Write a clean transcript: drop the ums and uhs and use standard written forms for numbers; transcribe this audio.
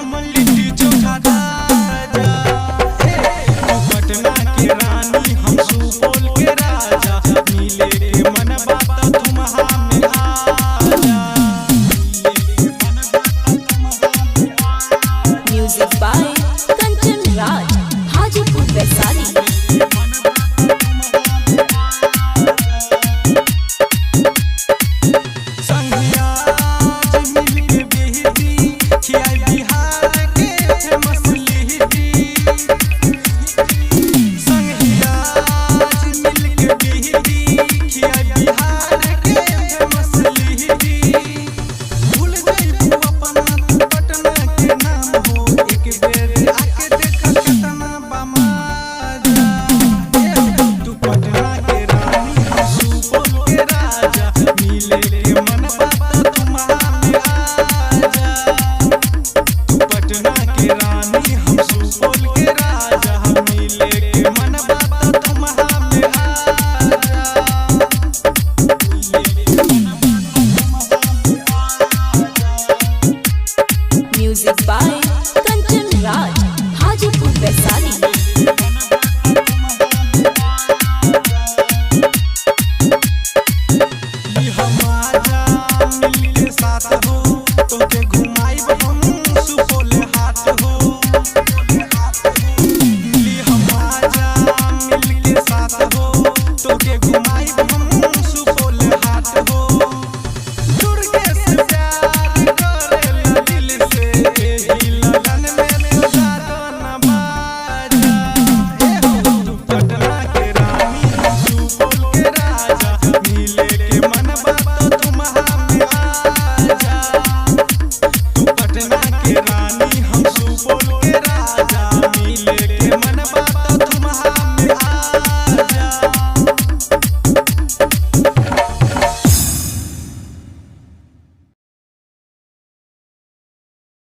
हम लिट्टी चोखा राजा। तू पटना के रानी हम सुपौल के राजा, मिले के मन बात तुम हमें आजा। Music by Kanchan Raj, Hajipur Vaishali. Music by Kanchan Raj, Hajipur Vaishali.